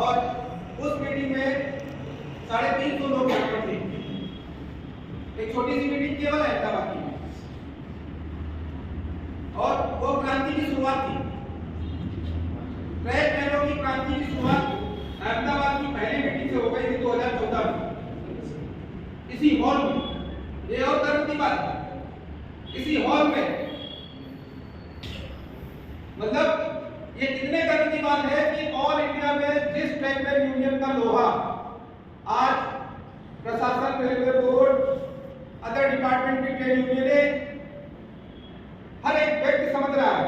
और उस मीटिंग में 350 लोग बैठे थे। एक छोटी सी मीटिंग केवल अहमदाबाद की, और वो क्रांति की शुरुआत थी। ट्रैक मैनों की क्रांति की शुरुआत अहमदाबाद की पहली मीटिंग से हो गई थी 2014 में, इसी हॉल में। ये और गर्व की बात है, इसी हॉल में। मतलब ये कितने गर्व की बात है कि ऑल इंडिया में जिस ट्रैक्टर यूनियन का लोहा आज प्रशासन, रेलवे बोर्ड, अदर डिपार्टमेंट की ट्रेड यूनियनें, हर एक व्यक्ति समझ रहा है,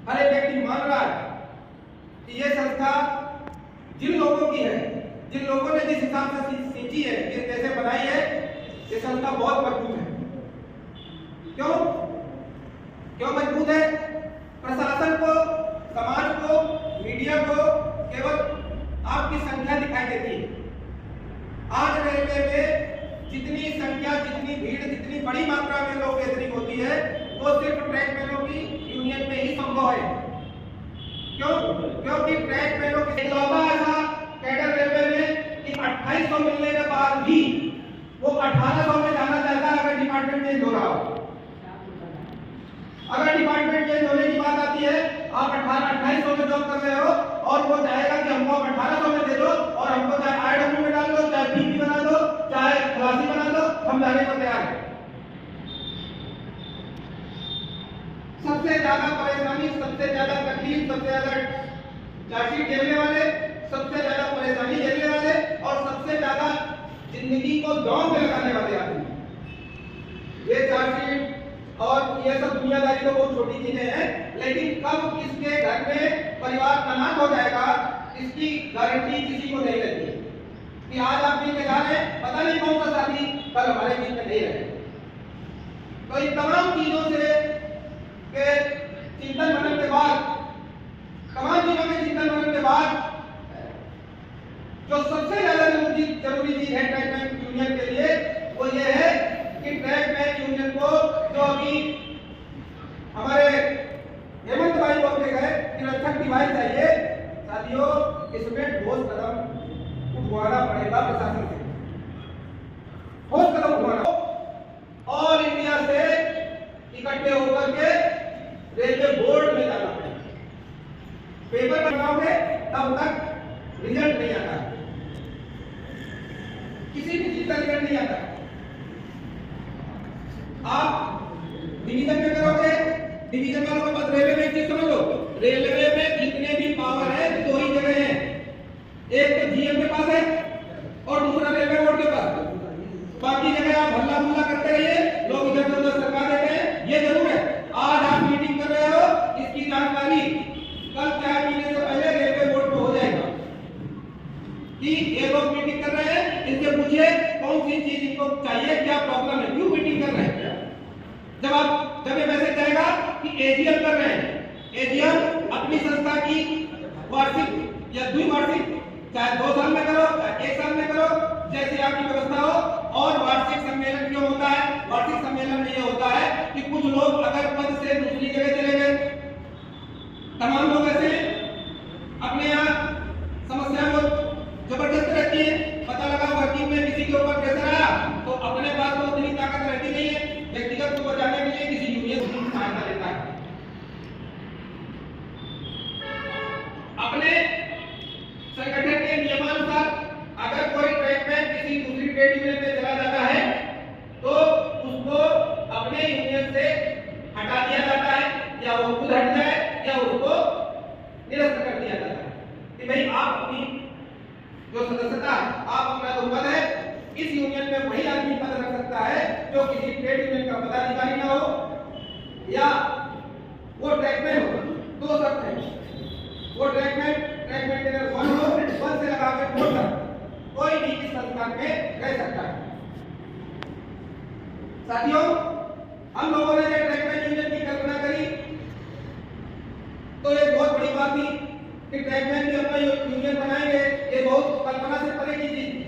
हर एक व्यक्ति मान रहा है कि ये संस्था जिन लोगों की है, जिन लोगों ने जिस हिसाब से सींची है, जिस कैसे बनाई है, ये संस्था बहुत मजबूत है। क्यों मजबूत है? प्रशासन को, समाज को, मीडिया को केवल आपकी संख्या दिखाई देती है। आज रेलवे में जितनी संख्या, जितनी भीड़, जितनी बड़ी मात्रा में लोग गैदरिंग होती है, वो सिर्फ ट्रैक मैनों की यूनियन में ही संभव है। क्योंकि ट्रैक मैनों की इकलौता ऐसा कैडर रेलवे में कि 2800 मिलने के बाद भी वो 1800 में जाना चाहता है अगर डिपार्टमेंट चेंज हो रहा हो। अगर डिपार्टमेंट चेंज होने की बात आती है, आप 2800 में जॉब कर रहे हो और वो चाहेगा कि हमको 1800 में दे दो और हमको चाहे आईडब्ल्यू में डाल दो, चाहे पीपी बना दो, चाहे खलासी बना दो, हम जाने को तैयार हैं। सबसे ज्यादा परेशानी, सबसे ज्यादा तकलीफ, सबसे ज्यादा चार्जशीट झेलने वाले, सबसे ज्यादा परेशानी झेलने वाले और सबसे ज्यादा जिंदगी को दांव पे लगाने वाले आदमी। ये चार्जशीट और ये सब दुनियादारी तो बहुत छोटी चीजें हैं, लेकिन कब किसके घर में परिवार तनाव हो जाएगा, इसकी गारंटी किसी को नहीं रहती कि आज आप मिल के जा रहे हैं, पता नहीं कौन सा साथी कल हमारे बीच में नहीं रहे। तो इन तमाम चीजों से के चिंतन मनन के बाद, तमाम चीजों के चिंतन मनन के बाद जो सबसे ज्यादा जरूरी चीज है ट्रैक मैन यूनियन के लिए, वो ये है कि ट्रैक मैन यूनियन को, जो अभी हमारे हेमंत भाई बोलते गए कि रक्षक डिवाइस चाहिए, साथियों इसमें ठोस कदम उठवाना पड़ेगा प्रशासन से, ठोस कदम उठवाना। ऑल इंडिया से इकट्ठे होकर के रेलवे बोर्ड में जाना पड़ेगा। पेपर बनाओगे तब तक रिजल्ट नहीं आता, किसी भी चीज का रिजल्ट नहीं आता। आप डिवीजन में करोगे, डिवीजन वालों को बस रेलवे में एक चीज समझ लो, रेलवे में जितने भी पावर है दो ही जगह है, एक तो जीएम के पास है और दूसरा रेलवे बोर्ड के पास। बाकी जगह आप हल्ला गुल्ला करते रहिए, लोग इधर से उधर सरका देते हैं। ये जरूर है, आज आप मीटिंग कर रहे हो, इसकी जानकारी कल 4 महीने से पहले रेलवे बोर्ड को हो जाएगा कि ये लोग मीटिंग कर रहे हैं, इनसे पूछिए कौन सी चीज इनको चाहिए, क्या प्रॉब्लम है, क्यों मीटिंग कर रहे हैं। जब ये मैसेज जाएगा कि एजीएम कर रहे हैं, एजीएम अपनी संस्था की वार्षिक या द्विवार्षिक, चाहे 2 साल में करो, चाहे 1 साल में करो, जैसी आपकी व्यवस्था हो। और वार्षिक सम्मेलन क्यों होता है? वार्षिक सम्मेलन में यह होता है कि कुछ लोग अगर पद से दूसरी जगह चले गए, तमाम लोग ऐसे अपने यहाँ समस्या को जबरदस्त रहती है, पता लगा वर्किंग में किसी के ऊपर प्रेशर आया तो अपने पास तो उतनी ताकत रहती नहीं है, व्यक्तिगत को बचाने के लिए किसी यूनियन की सहायता लेता है। अपने संगठन के नियमानुसार अगर कोई ट्रैक में किसी दूसरी ट्रेड यूनियन में चला जाता है तो उसको अपने यूनियन से हटा दिया जाता है, या वो खुद हट जाए या उसको निरस्त कर दिया जाता है कि भाई आप अपनी जो सदस्यता, आप अपना जो पद है इस यूनियन में वही आदमी पद रख सकता है जो किसी ट्रेड यूनियन का पदाधिकारी ना हो या वो ट्रैकमैन हो। 2 शर्त है, वो ट्रैक मेंटेनर 1 हो, 1 से लगाकर 4 तक कोई भी इस संस्थान में रह सकता है। साथियों हम लोगों ने जब ट्रैकमैन यूनियन की कल्पना करी तो एक बहुत बड़ी बात थी कि ट्रैकमैन भी अपना यूनियन बनाएंगे, ये बहुत कल्पना से परे की चीज थी।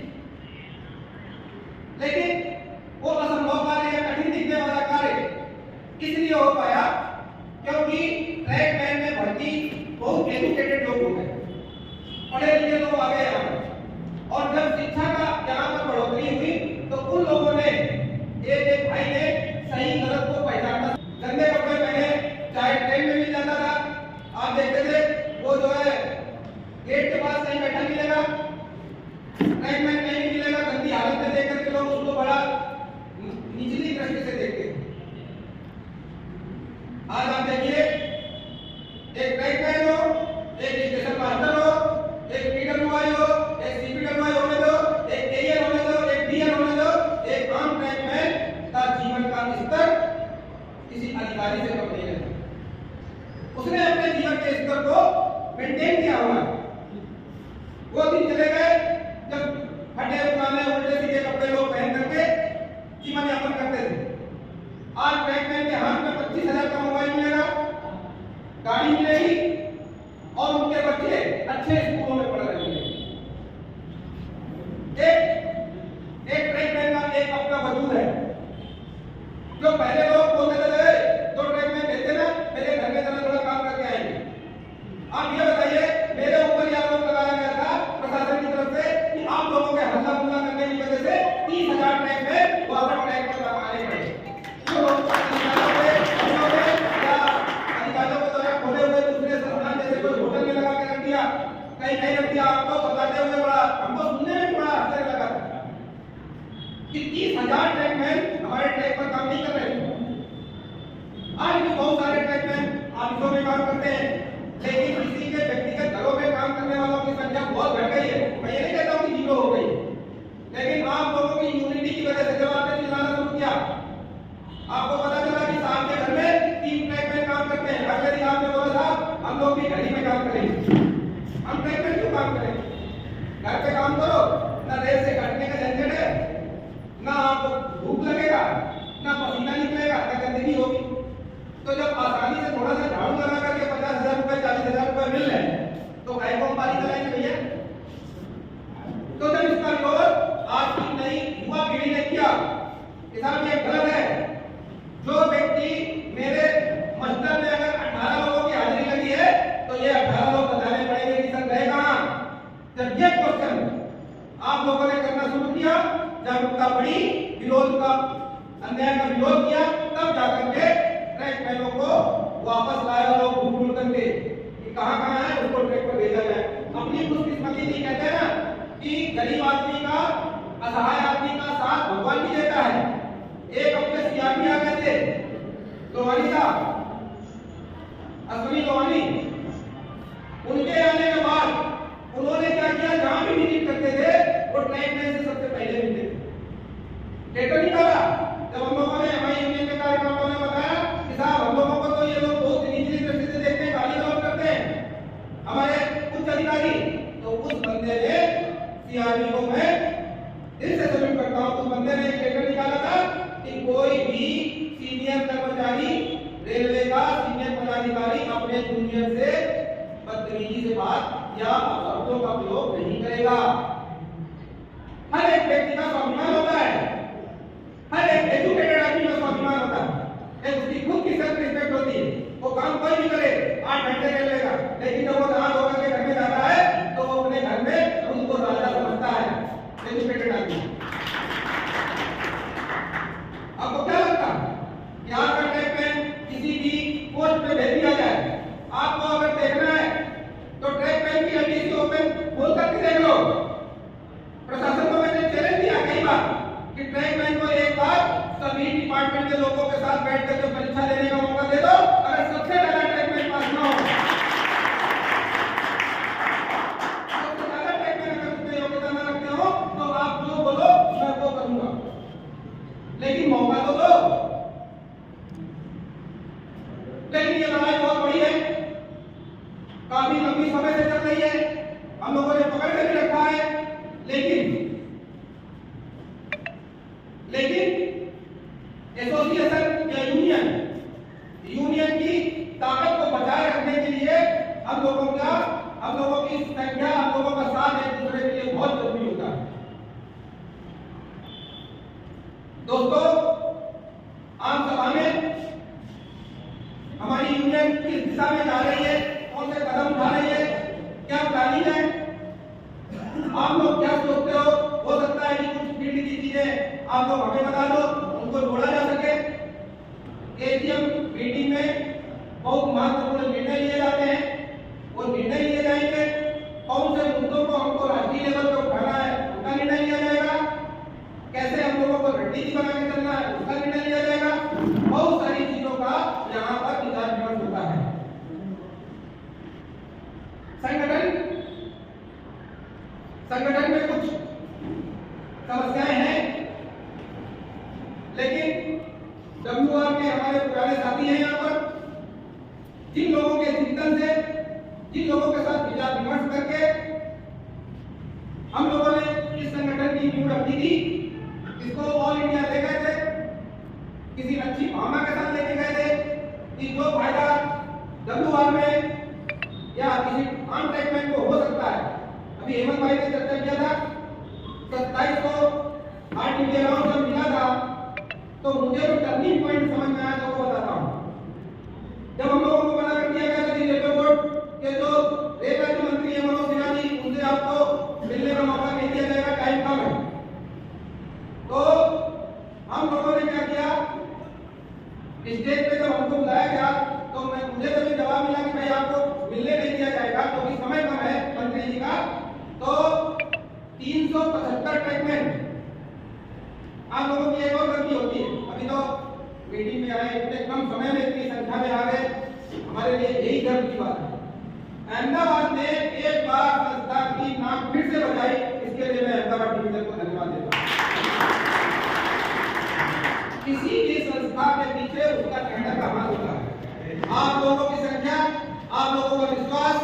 लेकिन वो असंभव कार्य या कठिन दिखने वाला कार्य इसलिए हो पाया क्योंकि ट्रैकमैन में भर्ती बहुत एजुकेटेड लोग हो गए, पढ़े लिखे लोग आ गए यहाँ पर। और जब शिक्षा का यहाँ पर बढ़ोतरी हुई तो उन लोगों ने एक भाई ने सही गलत को पहचाना। गंदे कपड़े पहने चाहे ट्रेन में मिल जाता था, आप देखते थे वो जो है गेट के पास कहीं बैठा मिलेगा, ट्रेन में कहीं मिलेगा, गंदी हालत में देख करके लोग उसको बड़ा निचली दृष्टि से देखते हैं। आज आप देखिए एक ट्रैकमैन हो, एक स्टेशन मास्टर हो, एक पीडब्ल्यूआई हो, एक सीपीडब्ल्यूआई होने दो, एक एएन होने दो, एक डीएन होने दो, एक आम ट्रैकमैन का जीवन का स्तर किसी अधिकारी से कम नहीं है। उसने अपने जीवन के स्तर को मेंटेन किया हुआ। वो दिन चले गए जब फटे पुराने उल्टे सीधे कपड़े लोग पहन करके जीवन यापन करते थे। आज ट्रैकमैन के हाथ में 25,000 का मोबाइल मिलेगा, गाड़ी मिलेगी और उनके बच्चे अच्छे स्कूलों में पढ़ रहे हैं। एक ट्रैकमैन का एक अपना वजूद है। जो पहले लोग बोलते थे तो ट्रैकमैन कहते ना मेरे घर में जरा थोड़ा काम करके आएंगे। आप ये बताइए मेरे ऊपर यह आरोप लगाया गया था प्रशासन की तरफ से कि आप लोगों के हल्ला गुल्ला करने की वजह से 30,000 ट्रैकमैन वापस ट्रैक पर आने पड़े। अधिकारियों को तो खोले हुए दूसरे संस्थान जैसे कोई होटल में लगा के रख दिया, कहीं नहीं रख दिया। आपको बताते हुए बड़ा हमको सुनने में बड़ा आश्चर्य लगा कि 30,000 ट्रैकमैन हमारे ट्रैक पर काम नहीं कर रहे। आज भी बहुत सारे ट्रैकमैन ऑफिसों में काम करते हैं, लेकिन किसी के व्यक्तिगत घरों में काम करने वालों की संख्या बहुत घट गई है। मैं ये नहीं कहता हूँ कि जीरो हो गई, लेकिन आप लोगों की यूनिटी की वजह से जब आपने चिल्लाना शुरू किया, आपको पता चला कि साहब के घर में 3 ट्रैकमैन काम करते हैं। अगले दिन आपने बोला साहब हम लोग भी घड़ी में काम करेंगे। हम ट्रैकमैन क्यों काम करें? घर पे काम करो, ना रेल से काटने का झंझट है, ना आपको भूख लगेगा, ना पसीना निकलेगा, ना गंदगी होगी। तो जब आसानी से थोड़ा सा झाड़ू लगा करके 50,000 रुपए 40,000 रुपए मिल रहे हैं तो गाय को पारी चलाएंगे भैया। तो जब इसका विरोध आज की नई युवा पीढ़ी ने किया कि साहब ये गलत है, जो व्यक्ति मेरे मस्टर में अगर 18 लोगों की हाजिरी लगी है तो ये 18 लोग बताने पड़ेंगे कि सर गए कहां। जब ये क्वेश्चन आप लोगों ने करना शुरू किया, जागरूकता बढ़ी, विरोध का अन्याय का विरोध किया, तब जाकर के ट्रैकमैनों को वापस लाए और लोग ढूंढ करके कि कहां है उसको ट्रैक पर भेजा जाए। अपनी खुशकिस्मती नहीं कहते ना कि गरीब आदमी का, असहाय आदमी का साथ भगवान भी देता है। एक अपने सीआरपी आ गए थे लोहानी साहब, अश्विनी लोहानी, उनके आने के बाद उन्होंने क्या किया, जहां भी विजिट करते थे वो ट्रैकमैन से सबसे पहले मिलते थे। लेटर निकाला जब हम लोगों ने हमारे यूनियन के कार्यकर्ताओं ने बताया कि साहब हम लोगों को तो ये लोग बहुत निचली दृष्टि से देखते हैं, गाली गलौज करते हैं हमारे उच्च अधिकारी। तो उस बंदे ने सीआरपी को मैं दिल से सल्यूट करता हूं। उस बंदे ने एक लेटर निकाला था कि कोई भी सीनियर कर्मचारी, रेलवे का सीनियर पदाधिकारी अपने जूनियर से बदतमीजी से बात या शब्दों का प्रयोग नहीं करेगा। हर एक व्यक्ति का स्वाभिमान होता है, हर एक एजुकेटेड आदमी का स्वाभिमान होता है, उसकी खुद की सेल्फ रिस्पेक्ट होती है। वो काम कोई भी करे 8 घंटे कर लेगा, लेकिन जब वो नहा धो करके घर में जाता है तो वो अपने घर में उसको राजा समझता है, एजुकेटेड आदमी। आपको क्या लगता है कि आज का ट्रैकमैन किसी भी पोस्ट पे भेज दिया जाए? आपको अगर देखना है तो ट्रैकमैन की एमडीसी ओपन खोल करके देख लो। प्रशासन को मैंने चैलेंज दिया कई बार कि ट्रैकमैन को एक बार सभी डिपार्टमेंट के लोगों के साथ बैठ करके परीक्षा देने का मौका दे दो। अगर सबसे ज्यादा ट्रैकमैन पास ना हो, सबसे ज्यादा ट्रैकमैन अगर उसमें योग्यता न रखते हो तो आप जो बोलो मैं वो करूंगा, लेकिन मौका तो दो। लेकिन ये लड़ाई बहुत बड़ी है, काफी लंबी समय से चल रही है, हम लोगों ने पकड़ कर भी रखा है, लेकिन एसोसिएशन या यूनियन, यूनियन की ताकत को बचाए रखने के लिए हम लोगों की संख्या, हम लोगों का साथ एक दूसरे के लिए बहुत जरूरी होता है। दोस्तों, आम सभा में हमारी यूनियन किस दिशा में जा रही है, कौन से कदम उठा रही है, क्या प्लानिंग है, आप लोग क्या सोचते हो सकता है कि कुछ फील्ड की चीजें आप लोग हमें बता दो, उनको जोड़ा जा सके। एजीएम मीटिंग में बहुत महत्वपूर्ण निर्णय लिए जाते हैं, वो निर्णय लिए जाएंगे। कौन से मुद्दों को हमको राष्ट्रीय लेवल पर उठाना है, उसका निर्णय लिया जाएगा। कैसे हम लोगों को रणनीति बना के चलना है, उसका निर्णय लिया जाएगा। बहुत सारी चीजों का यहाँ पर विचार विमर्श होता है। संगठन में कुछ समस्याएं हैं, लेकिन WR के हमारे पुराने साथी हैं यहाँ पर, जिन लोगों के चिंतन से, जिन लोगों के साथ विचार विमर्श करके हम लोगों ने इस संगठन की नींव रखी थी, इसको ऑल इंडिया ले गए थे, किसी अच्छी भावना के साथ लेके गए थे कि जो फायदा WR में या किसी आम ट्रैकमैन को हो सकता है। अभी हेमंत भाई ने चर्चा किया था 27 को आरटीपी अलाउंस जब मिला था, तो मुझे जो टर्निंग पॉइंट समझ में आया तो वो बताता हूँ। जब हम लोगों को मना कर दिया गया था कि रेलवे बोर्ड के जो रेल राज्य मंत्री है मनोज सिन्हा जी, उनसे आपको मिलने का मौका नहीं दिया जाएगा, टाइम कम है, तो हम लोगों ने क्या किया, स्टेज पे जब हमको बुलाया गया तो मुझे जब जवाब मिला कि भाई आपको मिलने नहीं दिया जाएगा क्योंकि समय कम है मंत्री जी का, तो 375 ट्रैकमैन। आप लोगों की एक और गलती होती है, अभी तो मीटिंग में आए, इतने कम समय में इतनी संख्या में आ गए, हमारे लिए यही गर्व की बात है। अहमदाबाद ने एक बार संस्था की नाक फिर से बचाई, इसके लिए मैं अहमदाबाद डिवीजन को धन्यवाद देता हूँ। किसी भी संस्था के पीछे उसका टेंडर का हाथ होता है। आप लोगों की संख्या, आप लोगों का विश्वास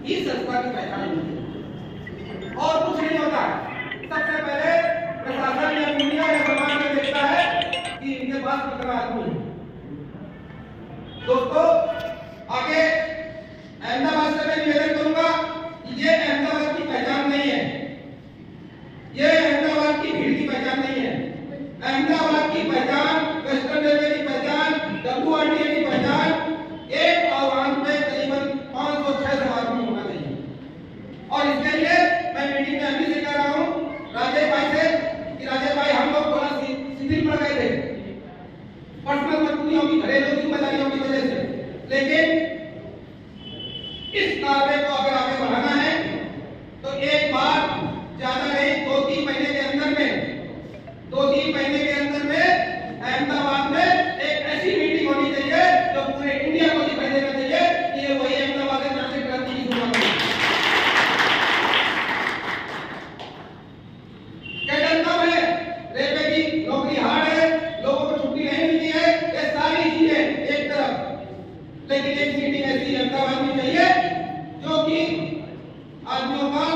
इस संस्था की पहचान है और कुछ नहीं होता है। सबसे पहले प्रशासन या मीडिया या समाज में देखता है कि इनके पास कितना आदमी है। दोस्तों, आगे अहमदाबाद से मैं निवेदन करूंगा कि ये अहमदाबाद की पहचान नहीं है, ये अहमदाबाद की भीड़ की पहचान नहीं है। अहमदाबाद की पहचान, वेस्टर्न रेलवे की पहचान, WRTA की पहचान, एक आह्वान में करीबन 500-600 आदमी होना चाहिए। और इसके लिए मैं मीटिंग में अभी से कह रहा हूँ राजेश भाई से कि राजेश भाई, हम लोग थोड़ा शिथिल पड़ गए थे पर्सनल मजबूरियों की, घरेलू जिम्मेदारियों की वजह से, लेकिन इस कार्य को अगर आगे बढ़ाना है तो एक बार ज्यादा नहीं, 2-3 महीने के अंदर में अहमदाबाद में एक ऐसी मीटिंग होनी चाहिए जो पूरे इंडिया को दिखाई देना चाहिए कि ये वही अहमदाबाद है जहां से क्रांति की शुरुआत हुई। कैडर कम है, रेलवे की नौकरी हार्ड है, लोगों को छुट्टी नहीं मिलती है, ये सारी चीजें एक तरफ, लेकिन एक मीटिंग ऐसी अहमदाबाद में चाहिए जो कि आदमियों का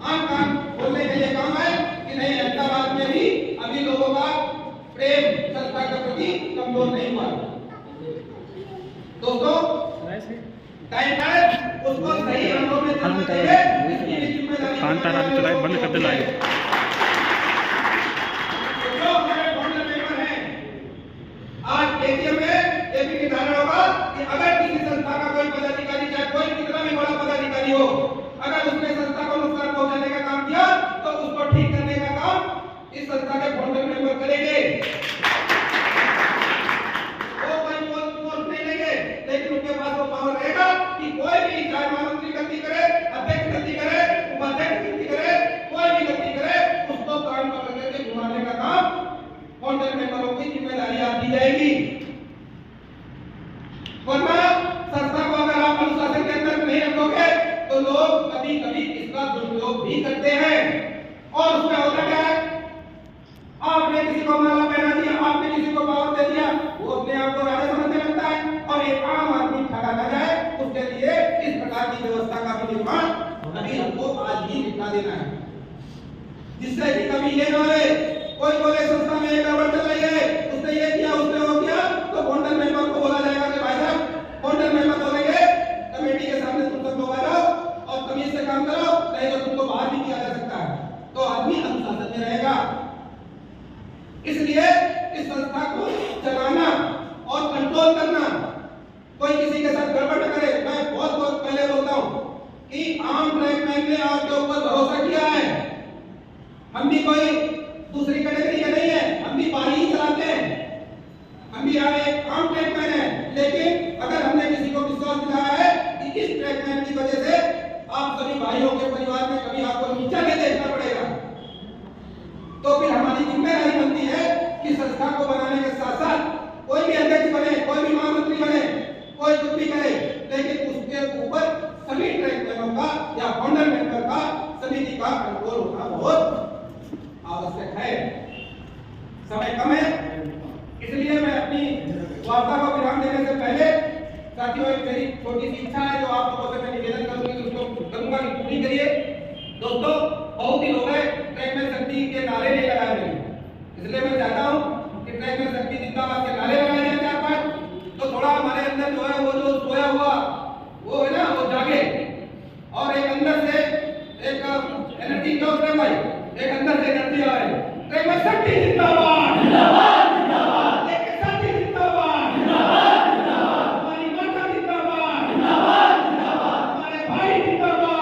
आंख कान खोलने के लिए काम है कि नहीं, अहमदाबाद में भी अभी लोगों का प्रेम संस्था के प्रति कमजोर नहीं हुआ। दोस्तों, टाइम है उसको सही रंगों में चलना चाहिए, इसकी भी जिम्मेदारी बंद कर देना है। जो हमारे बोर्ड मेंबर हैं, आज एजीएम में ये भी निर्धारण होगा कि अगर किसी संस्था का कोई पदाधिकारी, चाहे कोई कितना भी बड़ा पदाधिकारी हो, अगर उसने संस्था को नुकसान पहुंचाने का काम किया तो उसको ठीक करने का काम इस संस्था के बोर्ड मेंबर करेंगे। वो कोई पोस्ट नहीं लेंगे, लेकिन उनके पास वो पावर रहेगा कि कोई भी, चाहे महामंत्री गलती करे, अध्यक्ष गलती करे, उपाध्यक्ष गलती करे, कोई भी गलती करे, उसको कान पकड़ करके घुमाने का काम बोर्ड मेंबरों की जिम्मेदारी दी जाएगी। वरना संस्था को अगर आप अनुशासन के अंदर नहीं रखोगे तो लोग कभी कभी इसका दुरुपयोग भी करते हैं। और उसमें होता क्या है, आपने किसी को माला पहना दिया, आपने किसी को पावर दे दिया, वो अपने आप को राजा समझने लगता है और एक आम आदमी ठगा न जाए, उसके लिए इस प्रकार की व्यवस्था का भी निर्माण अभी हमको आज ही निपटा देना है, जिससे कि कभी ये न होए कोई बोले संस्था में गड़बड़ चल रही है, उसने ये किया, उसने वो किया, हम भी आए आम ट्रैकमैन है, लेकिन अगर हमने किसी को विश्वास दिलाया है कि इस ट्रैकमैन की वजह से आप सभी भाइयों के परिवार में कभी आपको नीचा नहीं देखना पड़ेगा, तो फिर हमारी जिम्मेदारी बनती है कि संस्था को बनाने के साथ साथ कोई भी अध्यक्ष बने, कोई भी महामंत्री बने, कोई कुछ भी करे, लेकिन उसके ऊपर सभी ट्रैकमैनों का या फाउंडर मेंबर का समिति का कंट्रोल होना बहुत आवश्यक है। समय कम है, इसलिए मैं अपनी वार्ता को विराम देने से पहले साथियों एक मेरी छोटी सी इच्छा है जो आप लोगों से मैं निवेदन करूंगी कि उसको करूंगा कि पूरी करिए। दोस्तों, बहुत दिन हो गए ट्रैकमैन शक्ति के नारे नहीं लगाए मैंने, इसलिए मैं चाहता हूं कि ट्रैकमैन शक्ति जिंदाबाद के नारे लगाए जाए 4-5, तो थोड़ा हमारे अंदर जो है वो जो सोया हुआ वो है ना वो जागे, और एक अंदर से एक एनर्जी जो है भाई, एक अंदर से एनर्जी आए। ट्रैकमैन शक्ति जिंदाबाद, जिंदाबाद, हमारी माता जिंदाबाद, हमारे भाई जिंदाबाद।